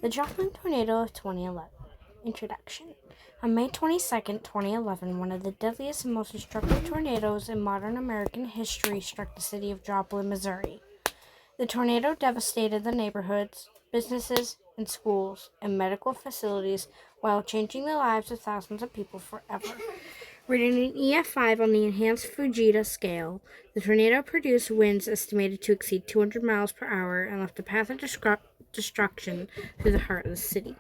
The Joplin Tornado of 2011. Introduction. On May 22, 2011, one of the deadliest and most destructive tornadoes in modern American history struck the city of Joplin, Missouri. The tornado devastated the neighborhoods, businesses, and schools and medical facilities while changing the lives of thousands of people forever. Rated an EF5 on the enhanced Fujita scale, the tornado produced winds estimated to exceed 200 miles per hour and left a path of destruction through the heart of the city.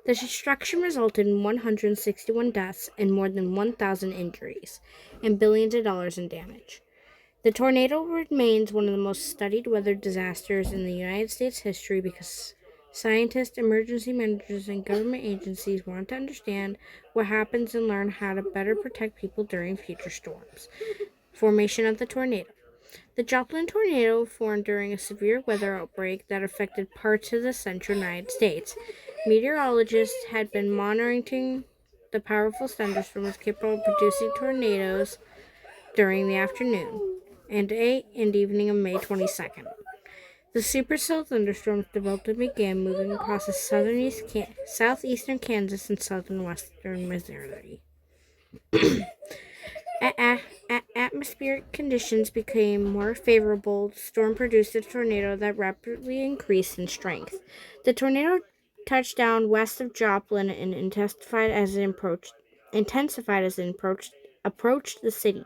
The destruction resulted in 161 deaths and more than 1,000 injuries, and billions of dollars in damage. The tornado remains one of the most studied weather disasters in the United States history because scientists, emergency managers, and government agencies want to understand what happens and learn how to better protect people during future storms. Formation of the tornado. The Joplin tornado formed during a severe weather outbreak that affected parts of the central United States. Meteorologists had been monitoring the powerful thunderstorms capable of producing tornadoes during the afternoon and evening of May 22nd. The supercell thunderstorms developed and began moving across the southeastern Kansas and southern western Missouri. Atmospheric conditions became more favorable. The storm produced a tornado that rapidly increased in strength. The tornado touched down west of Joplin and intensified as it approached the city.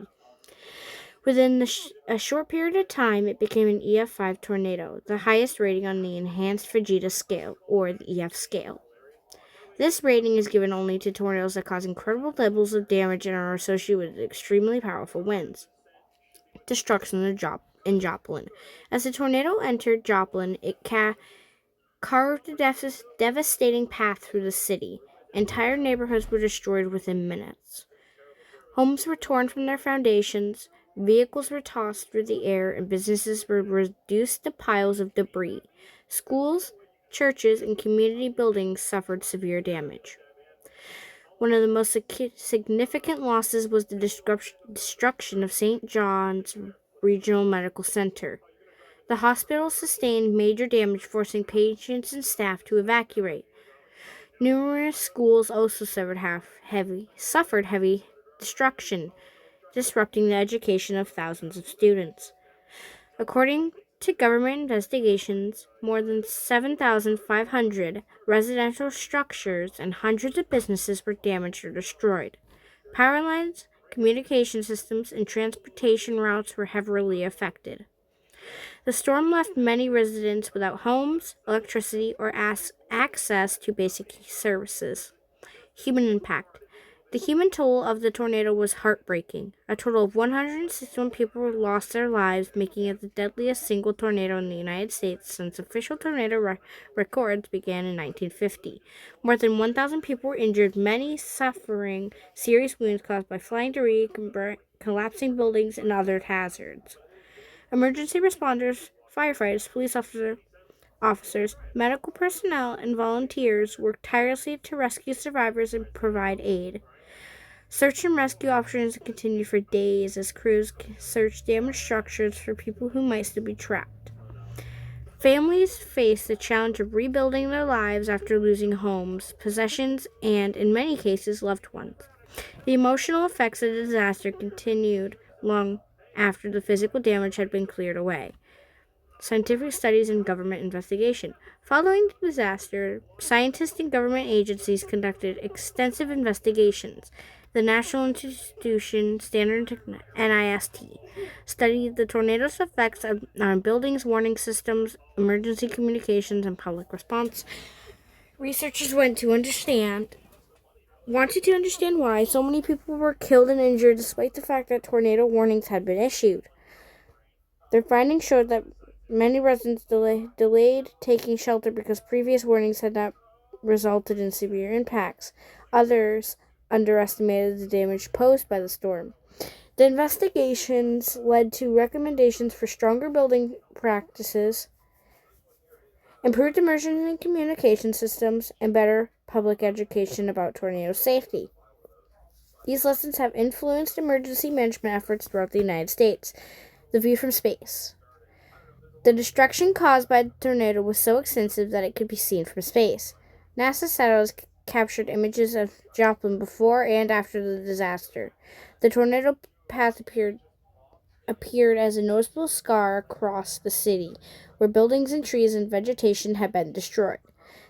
Within a short period of time, it became an EF5 tornado, the highest rating on the enhanced Fujita scale, or the EF scale. This rating is given only to tornadoes that cause incredible levels of damage and are associated with extremely powerful winds. Destruction in Joplin. As the tornado entered Joplin, it carved a devastating path through the city. Entire neighborhoods were destroyed within minutes. Homes were torn from their foundations, vehicles were tossed through the air, and businesses were reduced to piles of debris. Schools, churches, and community buildings suffered severe damage. One of the most significant losses was the destruction of St. John's Regional Medical Center. The hospital sustained major damage, forcing patients and staff to evacuate. Numerous schools also suffered heavy destruction, disrupting the education of thousands of students. According to government investigations, more than 7,500 residential structures and hundreds of businesses were damaged or destroyed. Power lines, communication systems, and transportation routes were heavily affected. The storm left many residents without homes, electricity, or access to basic services. Human impact. The human toll of the tornado was heartbreaking. A total of 161 people lost their lives, making it the deadliest single tornado in the United States since official tornado records began in 1950. More than 1,000 people were injured, many suffering serious wounds caused by flying debris, collapsing buildings, and other hazards. Emergency responders, firefighters, police officers, medical personnel, and volunteers worked tirelessly to rescue survivors and provide aid. Search and rescue operations continued for days as crews searched damaged structures for people who might still be trapped. Families faced the challenge of rebuilding their lives after losing homes, possessions, and, in many cases, loved ones. The emotional effects of the disaster continued long after the physical damage had been cleared away. Scientific studies and government investigation. Following the disaster, scientists and government agencies conducted extensive investigations. The National Institution Standard NIST studied the tornado's effects on buildings, warning systems, emergency communications, and public response. Researchers wanted to understand why so many people were killed and injured despite the fact that tornado warnings had been issued. Their findings showed that many residents delayed taking shelter because previous warnings had not resulted in severe impacts. Others underestimated the damage posed by the storm. The investigations led to recommendations for stronger building practices, improved emergency communication systems, and better public education about tornado safety. These lessons have influenced emergency management efforts throughout the United States. The view from space. The destruction caused by the tornado was so extensive that it could be seen from space. NASA satellites captured images of Joplin before and after the disaster. The tornado path appeared as a noticeable scar across the city, where buildings and trees and vegetation had been destroyed.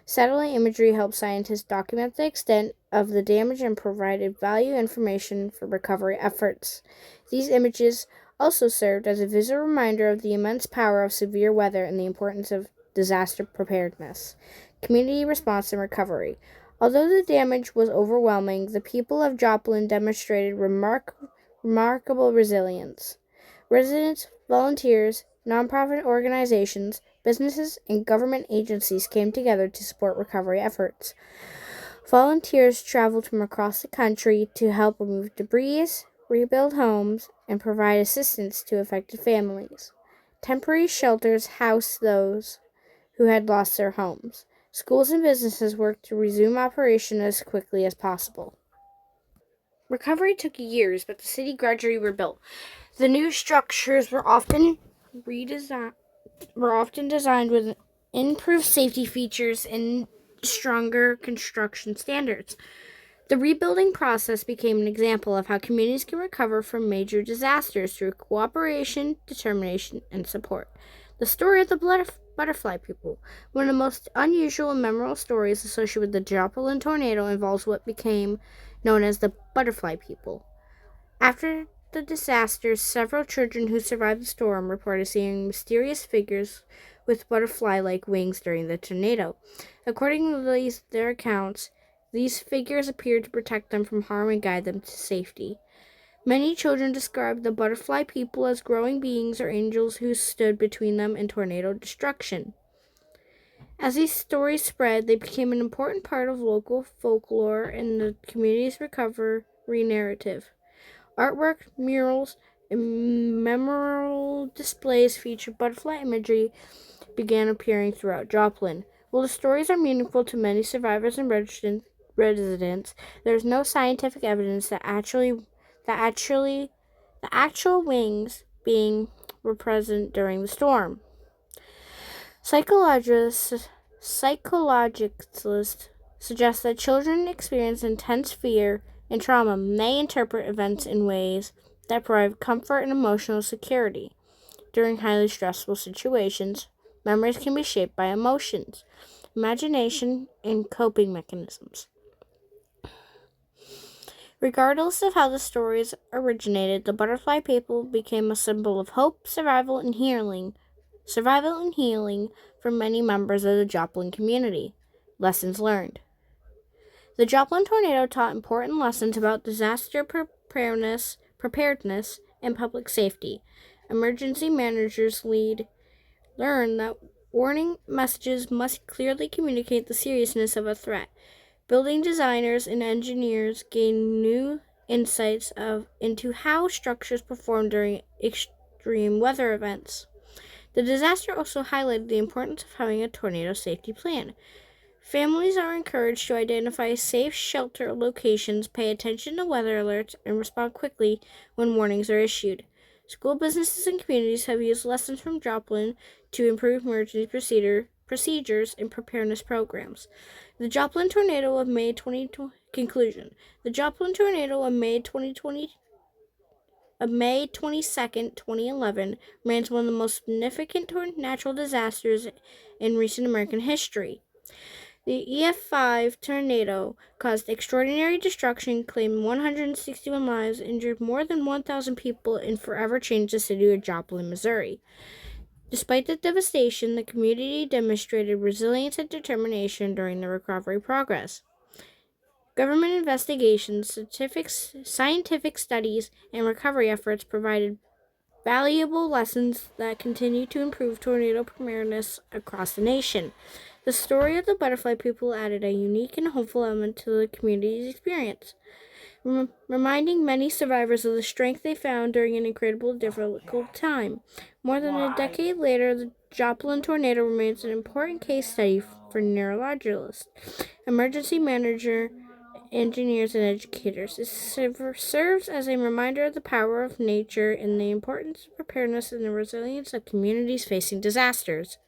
Satellite imagery helped scientists document the extent of the damage and provided valuable information for recovery efforts. These images also served as a visual reminder of the immense power of severe weather and the importance of disaster preparedness, community response, and recovery. Although the damage was overwhelming, the people of Joplin demonstrated remarkable resilience. Residents, volunteers, nonprofit organizations, businesses, and government agencies came together to support recovery efforts. Volunteers traveled from across the country to help remove debris, rebuild homes, and provide assistance to affected families. Temporary shelters housed those who had lost their homes. Schools and businesses worked to resume operation as quickly as possible. Recovery took years, but the city gradually rebuilt. The new structures were often designed with improved safety features and stronger construction standards. The rebuilding process became an example of how communities can recover from major disasters through cooperation, determination, and support. The story of the butterfly people, one of the most unusual and memorable stories associated with the Joplin tornado, involves what became known as the butterfly people. After the disaster, several children who survived the storm reported seeing mysterious figures with butterfly-like wings during the tornado. According to their accounts, these figures appeared to protect them from harm and guide them to safety. Many children described the butterfly people as glowing beings or angels who stood between them and tornado destruction. As these stories spread, they became an important part of local folklore and the community's recovery narrative. Artwork, murals, and memorial displays featuring butterfly imagery began appearing throughout Joplin. While the stories are meaningful to many survivors and residents, there is no scientific evidence the actual wings being were present during the storm. Psychologists suggest that children experience intense fear and trauma may interpret events in ways that provide comfort and emotional security. During highly stressful situations, memories can be shaped by emotions, imagination, and coping mechanisms. Regardless of how the stories originated, the butterfly people became a symbol of hope, survival, and healing for many members of the Joplin community. Lessons learned. The Joplin tornado taught important lessons about disaster preparedness, and public safety. Emergency managers learn that warning messages must clearly communicate the seriousness of a threat. Building designers and engineers gain new insights into how structures perform during extreme weather events. The disaster also highlighted the importance of having a tornado safety plan. Families are encouraged to identify safe shelter locations, pay attention to weather alerts, and respond quickly when warnings are issued. School businesses and communities have used lessons from Joplin to improve emergency procedures and preparedness programs. The Joplin tornado of May 2020 conclusion. The Joplin tornado of May 22nd, 2011 remains one of the most significant natural disasters in recent American history. The EF5 tornado caused extraordinary destruction, claimed 161 lives, injured more than 1,000 people, and forever changed the city of Joplin, Missouri. Despite the devastation, the community demonstrated resilience and determination during the recovery progress. Government investigations, scientific studies, and recovery efforts provided valuable lessons that continue to improve tornado preparedness across the nation. The story of the butterfly people added a unique and hopeful element to the community's experience, reminding many survivors of the strength they found during an incredibly difficult time. More than a decade later, the Joplin tornado remains an important case study for neurologists, emergency manager, engineers, and educators. It serves as a reminder of the power of nature and the importance of preparedness and the resilience of communities facing disasters.